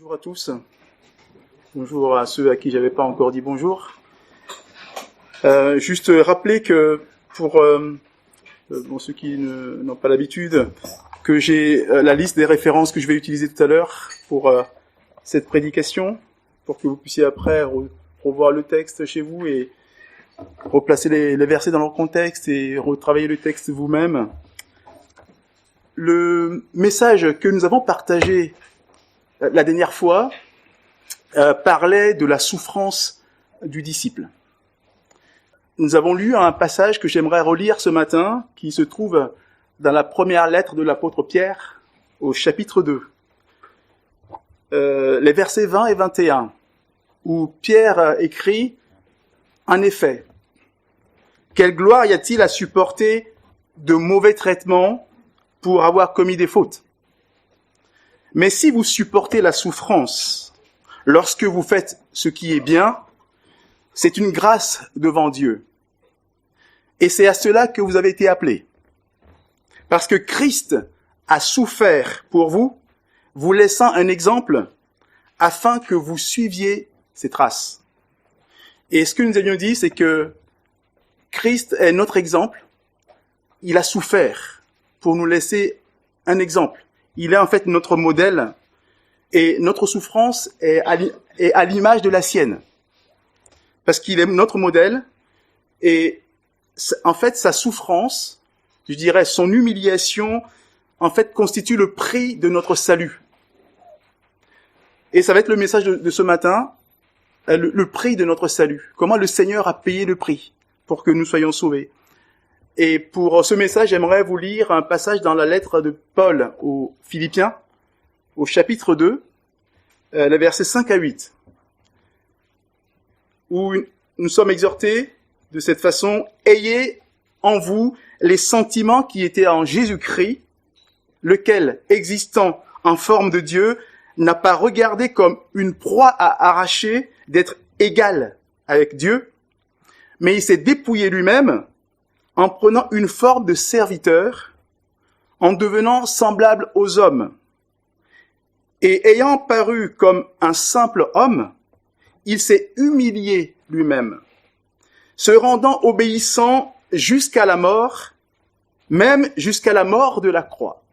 Bonjour à tous. Bonjour à ceux à qui j'avais pas encore dit bonjour. Juste rappeler que pour ceux qui n'ont pas l'habitude, que j'ai la liste des références que je vais utiliser tout à l'heure pour cette prédication, pour que vous puissiez après revoir le texte chez vous et replacer les versets dans leur contexte et retravailler le texte vous-même. Le message que nous avons partagé la dernière fois parlait de la souffrance du disciple. Nous avons lu un passage que j'aimerais relire ce matin, qui se trouve dans la première lettre de l'apôtre Pierre, au chapitre 2, les versets 20 et 21, où Pierre écrit « En effet, quelle gloire y a-t-il à supporter de mauvais traitements pour avoir commis des fautes ? Mais si vous supportez la souffrance lorsque vous faites ce qui est bien, c'est une grâce devant Dieu. Et c'est à cela que vous avez été appelés. Parce que Christ a souffert pour vous, vous laissant un exemple afin que vous suiviez ses traces. Et ce que nous avions dit, c'est que Christ est notre exemple. Il a souffert pour nous laisser un exemple. Il est en fait notre modèle et notre souffrance est à l'image de la sienne. Parce qu'il est notre modèle et en fait sa souffrance, je dirais son humiliation, en fait constitue le prix de notre salut. Et ça va être le message de ce matin, le prix de notre salut. Comment le Seigneur a payé le prix pour que nous soyons sauvés. Et pour ce message, j'aimerais vous lire un passage dans la lettre de Paul aux Philippiens, au chapitre 2, les versets 5 à 8, où nous sommes exhortés de cette façon, « Ayez en vous les sentiments qui étaient en Jésus-Christ, lequel, existant en forme de Dieu, n'a pas regardé comme une proie à arracher d'être égal avec Dieu, mais il s'est dépouillé lui-même, en prenant une forme de serviteur, en devenant semblable aux hommes. Et ayant paru comme un simple homme, il s'est humilié lui-même, se rendant obéissant jusqu'à la mort, même jusqu'à la mort de la croix. »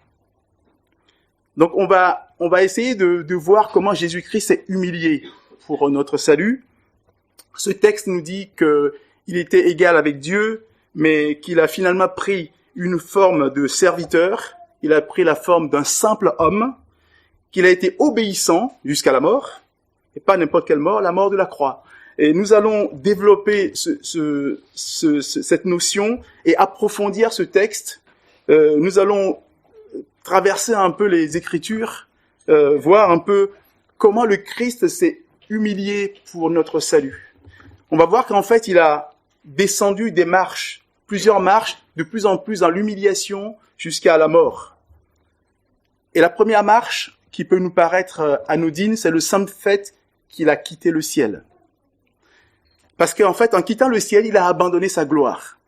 Donc on va essayer de voir comment Jésus-Christ s'est humilié pour notre salut. Ce texte nous dit qu'il était égal avec Dieu, mais qu'il a finalement pris une forme de serviteur, il a pris la forme d'un simple homme, qu'il a été obéissant jusqu'à la mort, et pas n'importe quelle mort, la mort de la croix. Et nous allons développer cette notion et approfondir ce texte. Nous allons traverser un peu les Écritures, voir un peu comment le Christ s'est humilié pour notre salut. On va voir qu'en fait, il a descendu des marches, plusieurs marches, de plus en plus dans l'humiliation jusqu'à la mort. Et la première marche, qui peut nous paraître anodine, c'est le simple fait qu'il a quitté le ciel. Parce qu'en fait, en quittant le ciel, il a abandonné sa gloire.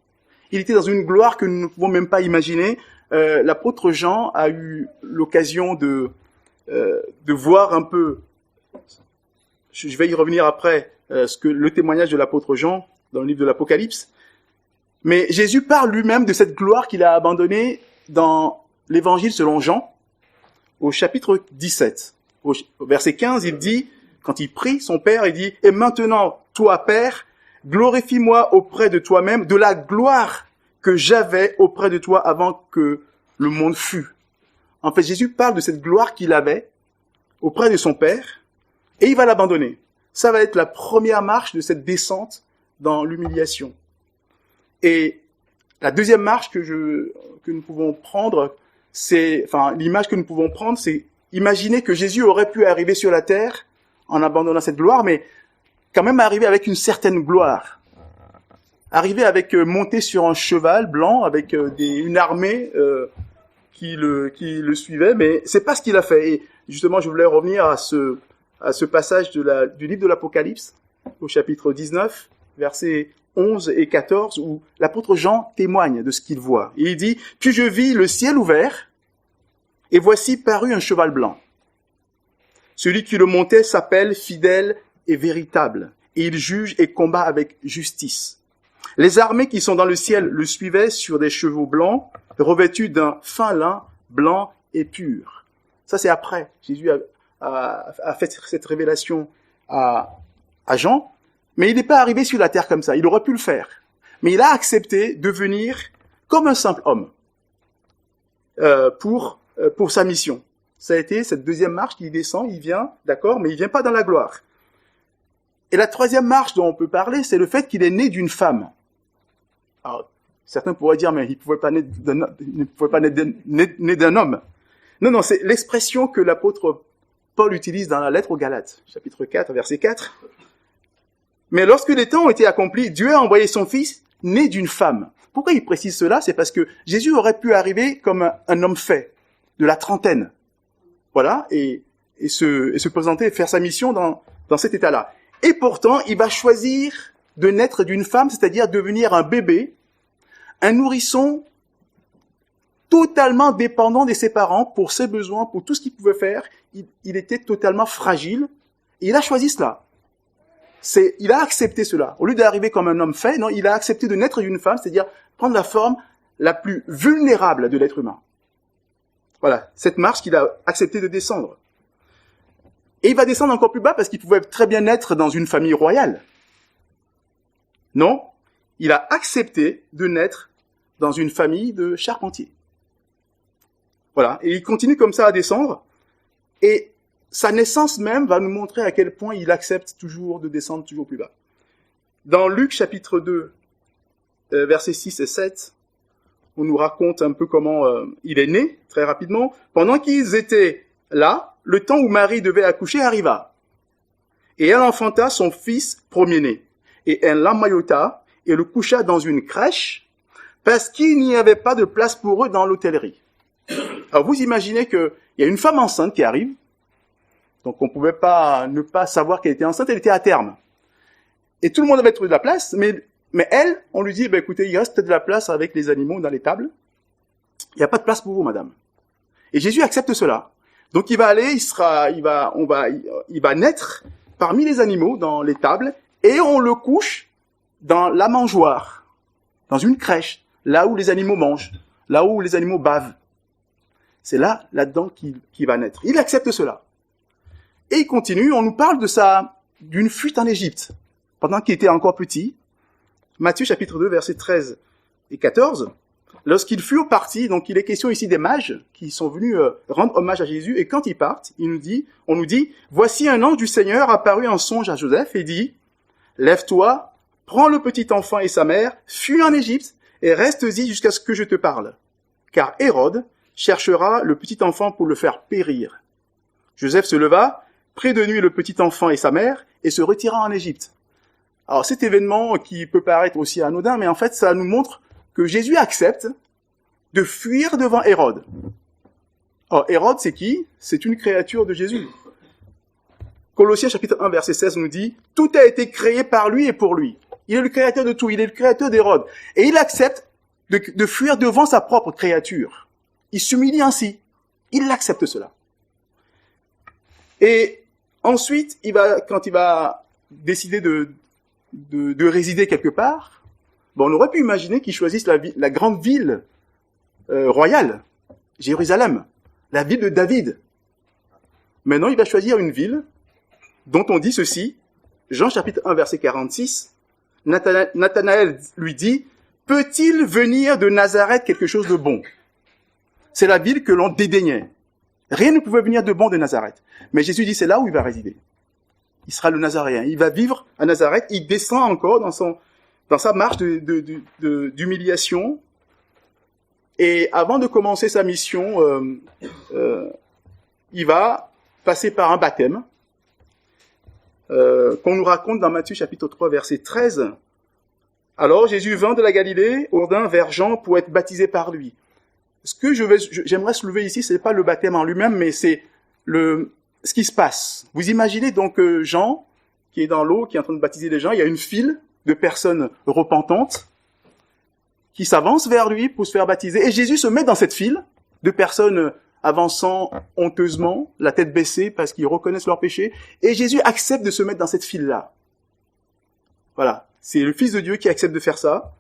Il était dans une gloire que nous ne pouvons même pas imaginer. L'apôtre Jean a eu l'occasion de voir un peu, je vais y revenir après, le témoignage de l'apôtre Jean dans le livre de l'Apocalypse. Mais Jésus parle lui-même de cette gloire qu'il a abandonnée dans l'évangile selon Jean, au chapitre 17. Au verset 15, il dit, quand il prie son Père, il dit « Et maintenant, toi, Père, glorifie-moi auprès de toi-même de la gloire que j'avais auprès de toi avant que le monde fût. » En fait, Jésus parle de cette gloire qu'il avait auprès de son Père, et il va l'abandonner. Ça va être la première marche de cette descente dans l'humiliation. Et la deuxième marche que nous pouvons prendre, l'image que nous pouvons prendre, c'est imaginer que Jésus aurait pu arriver sur la terre en abandonnant cette gloire, mais quand même arriver avec une certaine gloire. Arriver monté sur un cheval blanc, avec une armée qui le suivait, mais c'est pas ce qu'il a fait. Et justement, je voulais revenir à ce passage du livre de l'Apocalypse, au chapitre 19, versets 11 et 14, où l'apôtre Jean témoigne de ce qu'il voit. Et il dit « Puis je vis le ciel ouvert, et voici parut un cheval blanc. Celui qui le montait s'appelle fidèle et véritable, et il juge et combat avec justice. Les armées qui sont dans le ciel le suivaient sur des chevaux blancs, revêtus d'un fin lin blanc et pur. Ça, c'est après. Jésus a fait cette révélation à Jean, mais il n'est pas arrivé sur la terre comme ça. Il aurait pu le faire. Mais il a accepté de venir comme un simple homme pour sa mission. Ça a été cette deuxième marche qu'il descend, il vient, d'accord, mais il vient pas dans la gloire. Et la troisième marche dont on peut parler, c'est le fait qu'il est né d'une femme. Alors, certains pourraient dire, mais il ne pouvait pas naître d'un homme. Non, c'est l'expression que l'apôtre Paul utilise dans la lettre aux Galates, chapitre 4, verset 4. Mais lorsque les temps ont été accomplis, Dieu a envoyé son fils né d'une femme. Pourquoi il précise cela? C'est parce que Jésus aurait pu arriver comme un homme fait, de la trentaine. Voilà, et se présenter et faire sa mission dans cet état-là. Et pourtant, il va choisir de naître d'une femme, c'est-à-dire devenir un bébé, un nourrisson totalement dépendant de ses parents pour ses besoins, pour tout ce qu'il pouvait faire. Il était totalement fragile. Et il a choisi cela. Il a accepté cela. Au lieu d'arriver comme un homme fait, non, il a accepté de naître d'une femme, c'est-à-dire prendre la forme la plus vulnérable de l'être humain. Voilà, cette marche qu'il a accepté de descendre. Et il va descendre encore plus bas parce qu'il pouvait très bien naître dans une famille royale. Non, il a accepté de naître dans une famille de charpentiers. Voilà, et il continue comme ça à descendre. Et sa naissance même va nous montrer à quel point il accepte toujours de descendre toujours plus bas. Dans Luc chapitre 2, versets 6 et 7, on nous raconte un peu comment il est né, très rapidement. Pendant qu'ils étaient là, le temps où Marie devait accoucher arriva. Et elle enfanta son fils premier-né. Et elle l'emmaillota et le coucha dans une crèche parce qu'il n'y avait pas de place pour eux dans l'hôtellerie. Alors vous imaginez qu'il y a une femme enceinte qui arrive. Donc on ne pouvait pas ne pas savoir qu'elle était enceinte, elle était à terme. Et tout le monde avait trouvé de la place, mais elle, on lui dit, écoutez, il reste de la place avec les animaux dans les tables. Il n'y a pas de place pour vous, madame. Et Jésus accepte cela. Donc il va aller, il va naître parmi les animaux dans les tables, et on le couche dans la mangeoire, dans une crèche, là où les animaux mangent, là où les animaux bavent. C'est là-dedans qu'il va naître. Il accepte cela. Et il continue, on nous parle d'une fuite en Égypte, pendant qu'il était encore petit. Matthieu chapitre 2, versets 13 et 14. Lorsqu'ils furent partis, donc il est question ici des mages qui sont venus rendre hommage à Jésus, et quand ils partent, on nous dit, voici un ange du Seigneur apparu en songe à Joseph et dit, lève-toi, prends le petit enfant et sa mère, fuis en Égypte et reste-y jusqu'à ce que je te parle. Car Hérode cherchera le petit enfant pour le faire périr. Joseph se leva, prit de nuit le petit enfant et sa mère et se retira en Égypte. Alors cet événement qui peut paraître aussi anodin, mais en fait ça nous montre que Jésus accepte de fuir devant Hérode. Or, Hérode, c'est qui? C'est une créature de Jésus. Colossiens chapitre 1, verset 16 nous dit « Tout a été créé par lui et pour lui. Il est le créateur de tout, il est le créateur d'Hérode. Et il accepte de fuir devant sa propre créature. Il s'humilie ainsi. Il accepte cela. Et ensuite, quand il va décider de résider quelque part, on aurait pu imaginer qu'il choisisse la grande ville royale, Jérusalem, la ville de David. Maintenant, il va choisir une ville dont on dit ceci, Jean chapitre 1, verset 46, Nathanaël lui dit, peut-il venir de Nazareth quelque chose de bon? C'est la ville que l'on dédaignait. Rien ne pouvait venir de bon de Nazareth. Mais Jésus dit, c'est là où il va résider. Il sera le Nazaréen. Il va vivre à Nazareth. Il descend encore dans sa marche d'humiliation. Et avant de commencer sa mission, il va passer par un baptême qu'on nous raconte dans Matthieu chapitre 3, verset 13. Alors Jésus vint de la Galilée, Jourdain, vers Jean pour être baptisé par lui. Ce que j'aimerais soulever ici, c'est pas le baptême en lui-même, mais c'est ce qui se passe. Vous imaginez donc Jean, qui est dans l'eau, qui est en train de baptiser les gens, il y a une file de personnes repentantes qui s'avancent vers lui pour se faire baptiser. Et Jésus se met dans cette file de personnes avançant honteusement, la tête baissée parce qu'ils reconnaissent leur péché. Et Jésus accepte de se mettre dans cette file-là. Voilà. C'est le Fils de Dieu qui accepte de faire ça.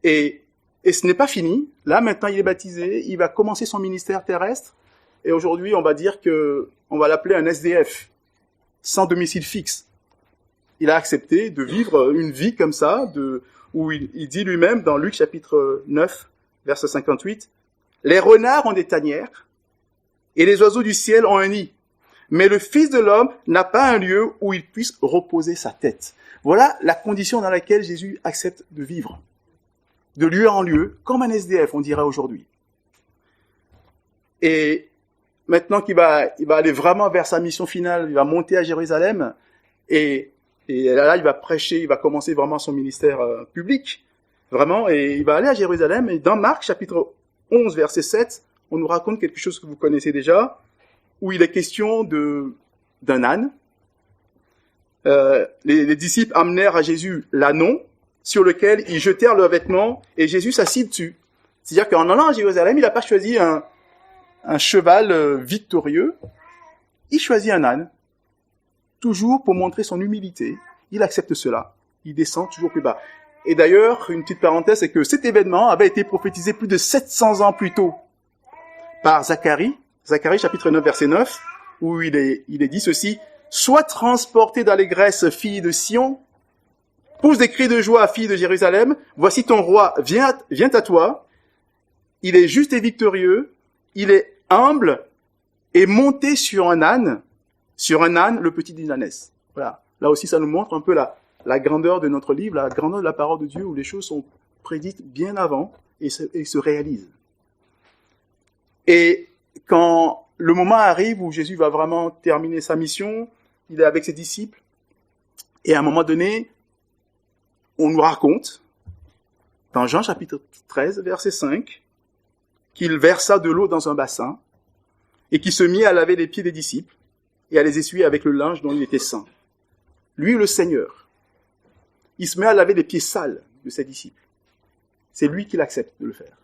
Et ce n'est pas fini. Là, maintenant, il est baptisé. Il va commencer son ministère terrestre. Et aujourd'hui, on va dire on va l'appeler un SDF, sans domicile fixe. Il a accepté de vivre une vie comme ça, où il dit lui-même dans Luc chapitre 9, verset 58, « Les renards ont des tanières, et les oiseaux du ciel ont un nid. Mais le Fils de l'homme n'a pas un lieu où il puisse reposer sa tête. » Voilà la condition dans laquelle Jésus accepte de vivre. De lieu en lieu, comme un SDF, on dirait aujourd'hui. Et maintenant qu'il va aller vraiment vers sa mission finale, il va monter à Jérusalem, et là, il va prêcher, il va commencer vraiment son ministère public, vraiment, et il va aller à Jérusalem, et dans Marc, chapitre 11, verset 7, on nous raconte quelque chose que vous connaissez déjà, où il est question d'un âne. Les disciples amenèrent à Jésus l'ânon, sur lequel ils jetèrent leurs vêtements, et Jésus s'assit dessus. C'est-à-dire qu'en allant à Jérusalem, il n'a pas choisi un cheval victorieux, il choisit un âne, toujours pour montrer son humilité. Il accepte cela. Il descend toujours plus bas. Et d'ailleurs, une petite parenthèse, c'est que cet événement avait été prophétisé plus de 700 ans plus tôt par Zacharie chapitre 9, verset 9, où il est dit ceci, « Sois transporté d'allégresse, fille de Sion, pousse des cris de joie, fille de Jérusalem, voici ton roi vient à toi, il est juste et victorieux, il est humble et monté sur un âne, le petit d'une ânesse. » Voilà. Là aussi, ça nous montre un peu la grandeur de notre livre, la grandeur de la parole de Dieu, où les choses sont prédites bien avant et se réalisent. Et quand le moment arrive où Jésus va vraiment terminer sa mission, il est avec ses disciples, et à un moment donné, on nous raconte, dans Jean chapitre 13, verset 5, qu'il versa de l'eau dans un bassin, et qu'il se mit à laver les pieds des disciples, et à les essuyer avec le linge dont il était saint. Lui, le Seigneur, il se met à laver les pieds sales de ses disciples. C'est lui qui l'accepte de le faire.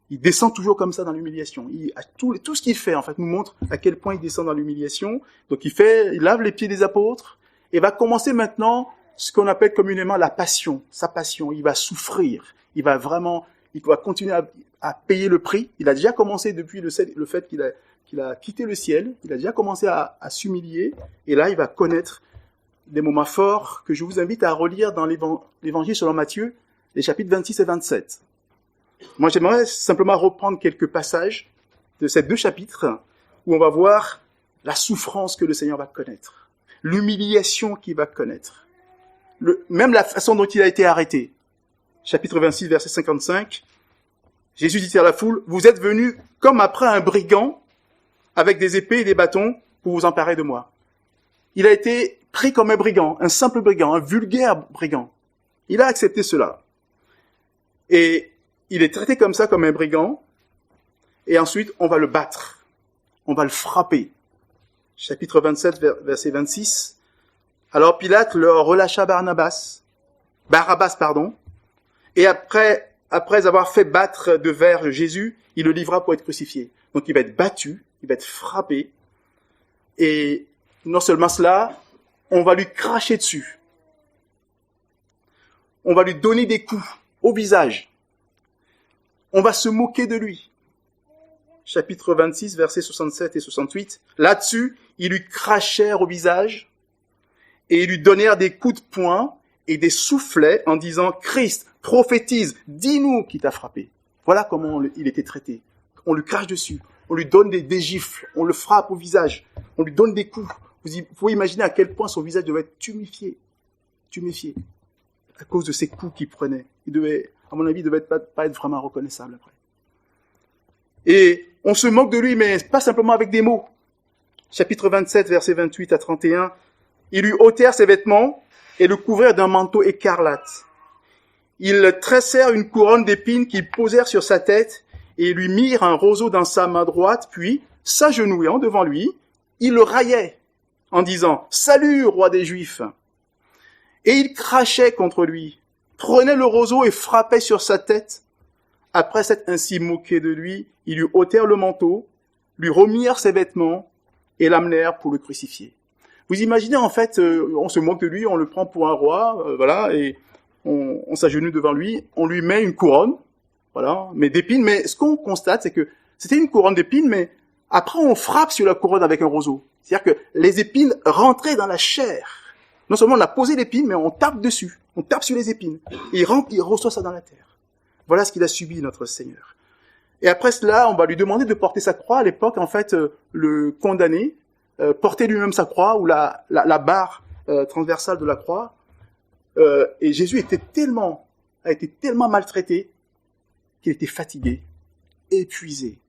Il descend toujours comme ça dans l'humiliation. Tout ce qu'il fait, en fait, nous montre à quel point il descend dans l'humiliation. Donc il lave les pieds des apôtres, et va commencer maintenant ce qu'on appelle communément la passion, sa passion. Il va souffrir. Il va continuer à payer le prix. Il a déjà commencé depuis le fait qu'il a quitté le ciel. Il a déjà commencé à s'humilier. Et là, il va connaître des moments forts que je vous invite à relire dans l'évangile selon Matthieu, les chapitres 26 et 27. Moi, j'aimerais simplement reprendre quelques passages de ces 2 chapitres où on va voir la souffrance que le Seigneur va connaître, l'humiliation qu'il va connaître, même la façon dont il a été arrêté. Chapitre 26, verset 55, Jésus dit à la foule, « Vous êtes venus comme après un brigand avec des épées et des bâtons pour vous emparer de moi. » Il a été pris comme un brigand, un simple brigand, un vulgaire brigand. Il a accepté cela. Et il est traité comme ça, comme un brigand. Et ensuite, on va le battre. On va le frapper. Chapitre 27, verset 26. Alors Pilate leur relâcha Barabbas, et après avoir fait battre de verge Jésus, il le livra pour être crucifié. Donc il va être battu, il va être frappé, et non seulement cela, on va lui cracher dessus. On va lui donner des coups au visage. On va se moquer de lui. Chapitre 26, versets 67 et 68. Là-dessus, ils lui crachèrent au visage et ils lui donnèrent des coups de poing et des soufflets en disant « Christ, prophétise, dis-nous qui t'a frappé. » Voilà comment il était traité. On lui crache dessus, on lui donne des gifles, on le frappe au visage, on lui donne des coups. Vous pouvez imaginer à quel point son visage devait être tuméfié, à cause de ces coups qu'il prenait. À mon avis, il devait pas être vraiment reconnaissable après. Et on se moque de lui, mais pas simplement avec des mots. Chapitre 27, versets 28 à 31. Ils lui ôtèrent ses vêtements et le couvrirent d'un manteau écarlate. Ils tressèrent une couronne d'épines qu'ils posèrent sur sa tête et lui mirent un roseau dans sa main droite, puis, s'agenouillant devant lui, ils le raillaient en disant « Salut, roi des Juifs !» Et ils crachaient contre lui, prenaient le roseau et frappaient sur sa tête. Après s'être ainsi moqués de lui, ils lui ôtèrent le manteau, lui remirent ses vêtements et l'amenèrent pour le crucifier. Vous imaginez, en fait, on se moque de lui, on le prend pour un roi, voilà, et on s'agenouille devant lui, on lui met une couronne, voilà, mais d'épines, mais ce qu'on constate, c'est que c'était une couronne d'épines, mais après on frappe sur la couronne avec un roseau. C'est-à-dire que les épines rentraient dans la chair. Non seulement on a posé l'épine, mais on tape dessus, on tape sur les épines, et il reçoit ça dans la terre. Voilà ce qu'il a subi, notre Seigneur. Et après cela, on va lui demander de porter sa croix. À l'époque, en fait, le condamné portait lui-même sa croix, ou la barre transversale de la croix. Et Jésus a été tellement maltraité qu'il était fatigué, épuisé.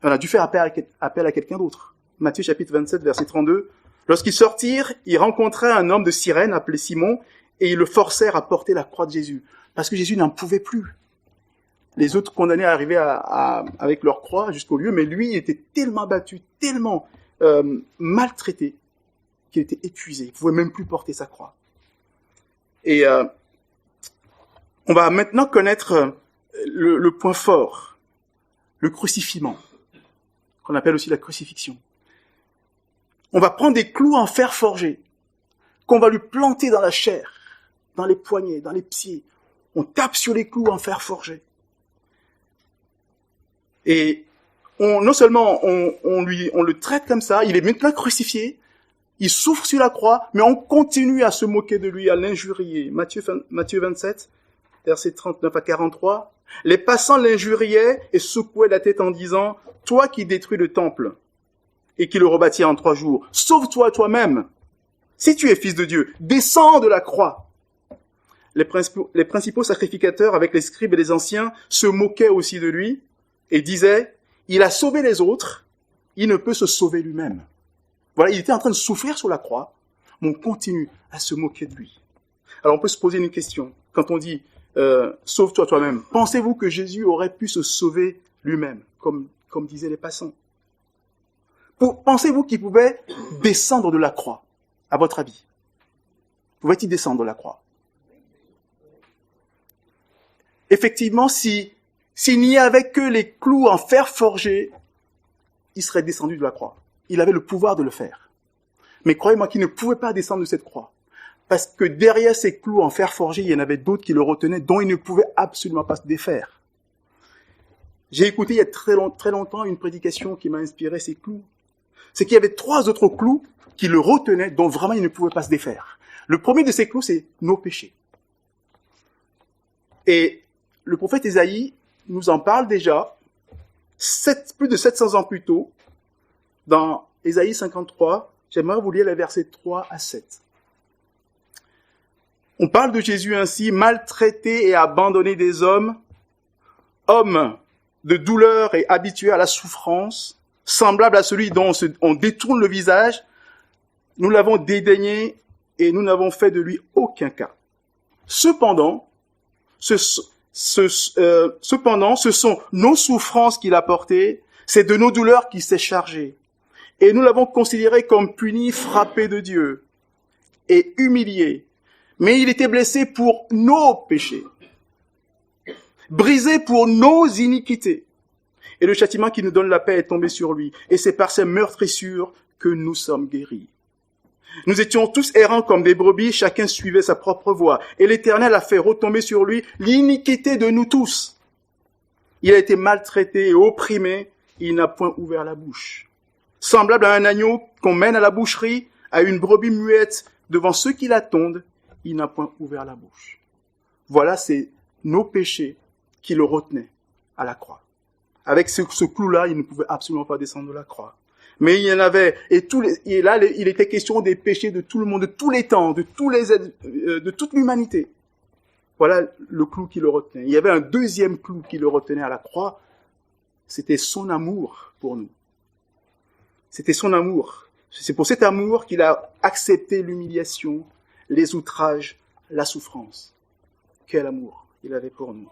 On a dû faire appel à quelqu'un d'autre. Matthieu chapitre 27, verset 32. Lorsqu'ils sortirent, ils rencontrèrent un homme de Cyrène appelé Simon, et ils le forcèrent à porter la croix de Jésus, parce que Jésus n'en pouvait plus. Les autres condamnés arrivaient avec leur croix jusqu'au lieu, mais lui, il était tellement battu, tellement maltraité, qu'il était épuisé. Il ne pouvait même plus porter sa croix. Et on va maintenant connaître le point fort, le crucifiement, qu'on appelle aussi la crucifixion. On va prendre des clous en fer forgé, qu'on va lui planter dans la chair, dans les poignets, dans les pieds. On tape sur les clous en fer forgé. Et non seulement on le traite comme ça, il est maintenant crucifié, il souffre sur la croix, mais on continue à se moquer de lui, à l'injurier. Matthieu 27, versets 39 à 43. Les passants l'injuriaient et secouaient la tête en disant, « Toi qui détruis le temple et qui le rebâtis en 3 jours, sauve-toi toi-même. Si tu es fils de Dieu, descends de la croix. » Les principaux sacrificateurs, avec les scribes et les anciens, se moquaient aussi de lui et disaient, « Il a sauvé les autres, il ne peut se sauver lui-même. » Voilà, il était en train de souffrir sur la croix, mais on continue à se moquer de lui. Alors on peut se poser une question. Quand on dit « Sauve-toi toi-même », pensez-vous que Jésus aurait pu se sauver lui-même, comme disaient les passants? Pensez-vous qu'il pouvait descendre de la croix, à votre avis? Pouvait-il descendre de la croix? Effectivement, s'il n'y avait que les clous en fer forgé, il serait descendu de la croix. Il avait le pouvoir de le faire. Mais croyez-moi qu'il ne pouvait pas descendre de cette croix. Parce que derrière ces clous en fer forgé, il y en avait d'autres qui le retenaient, dont il ne pouvait absolument pas se défaire. J'ai écouté il y a très longtemps une prédication qui m'a inspiré ces clous. C'est qu'il y avait 3 autres clous qui le retenaient, dont vraiment il ne pouvait pas se défaire. Le premier de ces clous, c'est nos péchés. Et le prophète Ésaïe nous en parle déjà plus de 700 ans plus tôt, dans Ésaïe 53, j'aimerais vous lire les versets 3 à 7. On parle de Jésus ainsi, maltraité et abandonné des hommes, homme de douleur et habitué à la souffrance, semblable à celui dont on détourne le visage, nous l'avons dédaigné et nous n'avons fait de lui aucun cas. Cependant, ce sont nos souffrances qu'il a portées, c'est de nos douleurs qu'il s'est chargé. Et nous l'avons considéré comme puni, frappé de Dieu et humilié. Mais il était blessé pour nos péchés, brisé pour nos iniquités. Et le châtiment qui nous donne la paix est tombé sur lui. Et c'est par ses meurtrissures que nous sommes guéris. Nous étions tous errants comme des brebis, chacun suivait sa propre voie. Et l'Éternel a fait retomber sur lui l'iniquité de nous tous. Il a été maltraité et opprimé, il n'a point ouvert la bouche. Semblable à un agneau qu'on mène à la boucherie, à une brebis muette devant ceux qui l'attendent, il n'a point ouvert la bouche. Voilà, c'est nos péchés qui le retenaient à la croix. Avec ce clou-là, il ne pouvait absolument pas descendre de la croix. Mais il y en avait, et là, il était question des péchés de tout le monde, de tous les temps, de toute l'humanité. Voilà le clou qui le retenait. Il y avait un deuxième clou qui le retenait à la croix. C'était son amour pour nous. C'était son amour. C'est pour cet amour qu'il a accepté l'humiliation, les outrages, la souffrance. Quel amour il avait pour nous.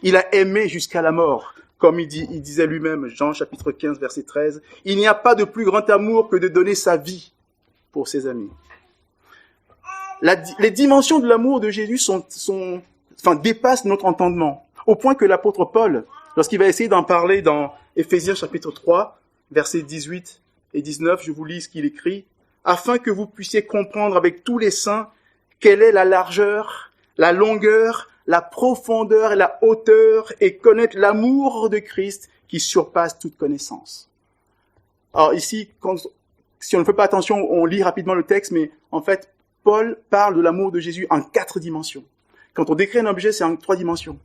Il a aimé jusqu'à la mort. Comme il disait lui-même, Jean chapitre 15, verset 13, « Il n'y a pas de plus grand amour que de donner sa vie pour ses amis. » Les dimensions de l'amour de Jésus dépassent notre entendement, au point que l'apôtre Paul, lorsqu'il va essayer d'en parler dans Éphésiens chapitre 3, versets 18 et 19, je vous lis ce qu'il écrit. « Afin que vous puissiez comprendre avec tous les saints quelle est la largeur, la longueur, la profondeur et la hauteur, et connaître l'amour de Christ qui surpasse toute connaissance. » Alors ici, si on ne fait pas attention, on lit rapidement le texte, mais en fait, Paul parle de l'amour de Jésus en 4 dimensions. Quand on décrit un objet, c'est en 3 dimensions.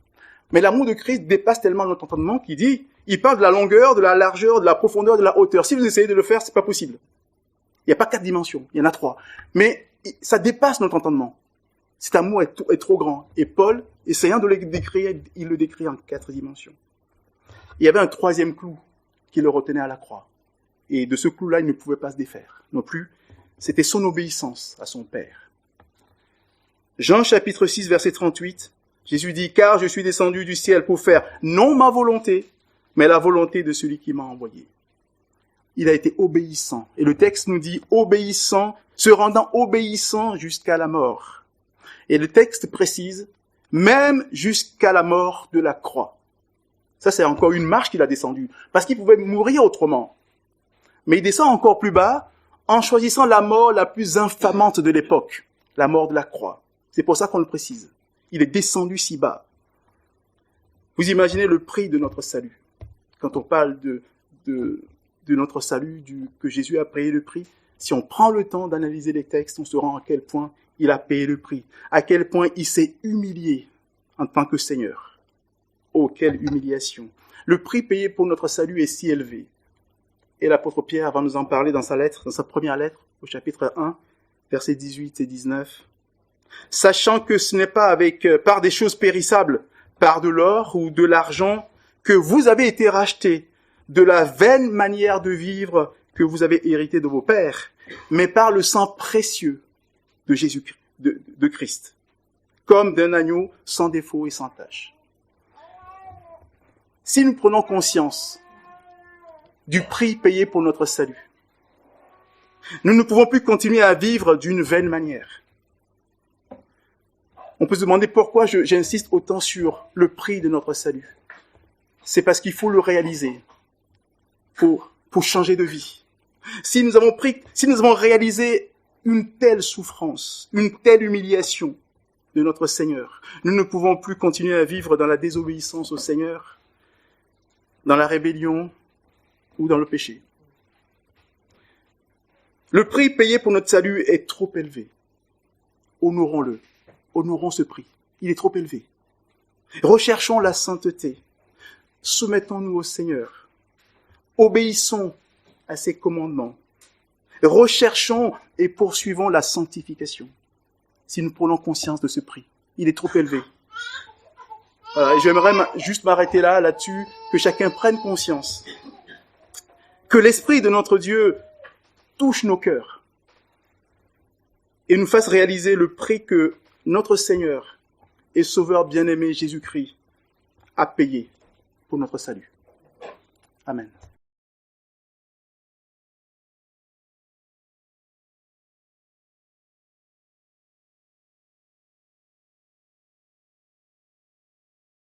Mais l'amour de Christ dépasse tellement notre entendement qu'il dit, il parle de la longueur, de la largeur, de la profondeur, de la hauteur. Si vous essayez de le faire, c'est pas possible. Il n'y a pas 4 dimensions, il y en a 3. Mais ça dépasse notre entendement. Cet amour est trop grand. Et Paul, essayant de le décrire, il le décrit en 4 dimensions. Il y avait un 3e clou qui le retenait à la croix. Et de ce clou-là, il ne pouvait pas se défaire. Non plus, c'était son obéissance à son Père. Jean chapitre 6, verset 38, Jésus dit, « Car je suis descendu du ciel pour faire non ma volonté, mais la volonté de celui qui m'a envoyé. » Il a été obéissant. Et le texte nous dit obéissant, se rendant obéissant jusqu'à la mort. Et le texte précise, même jusqu'à la mort de la croix. Ça, c'est encore une marche qu'il a descendue, parce qu'il pouvait mourir autrement. Mais il descend encore plus bas en choisissant la mort la plus infamante de l'époque, la mort de la croix. C'est pour ça qu'on le précise. Il est descendu si bas. Vous imaginez le prix de notre salut. Quand on parle de notre salut, que Jésus a payé le prix, si on prend le temps d'analyser les textes, on se rend à quel point il a payé le prix, à quel point il s'est humilié en tant que Seigneur. Oh, quelle humiliation! Le prix payé pour notre salut est si élevé. Et l'apôtre Pierre va nous en parler dans sa première lettre, au chapitre 1, versets 18 et 19. « Sachant que ce n'est pas par des choses périssables, par de l'or ou de l'argent, que vous avez été rachetés de la vaine manière de vivre que vous avez hérité de vos pères, mais par le sang précieux de Jésus-Christ, de Christ, comme d'un agneau sans défaut et sans tache. » Si nous prenons conscience du prix payé pour notre salut, nous ne pouvons plus continuer à vivre d'une vaine manière. On peut se demander pourquoi j'insiste autant sur le prix de notre salut. C'est parce qu'il faut le réaliser pour changer de vie. Si nous avons réalisé une telle souffrance, une telle humiliation de notre Seigneur, nous ne pouvons plus continuer à vivre dans la désobéissance au Seigneur, dans la rébellion ou dans le péché. Le prix payé pour notre salut est trop élevé. Honorons-le. Honorons ce prix. Il est trop élevé. Recherchons la sainteté. Soumettons-nous au Seigneur. Obéissons à ses commandements. Recherchons et poursuivons la sanctification. Si nous prenons conscience de ce prix, il est trop élevé. Voilà, et j'aimerais juste m'arrêter là-dessus, que chacun prenne conscience. Que l'Esprit de notre Dieu touche nos cœurs et nous fasse réaliser le prix que notre Seigneur et Sauveur bien-aimé Jésus-Christ a payé pour notre salut. Amen.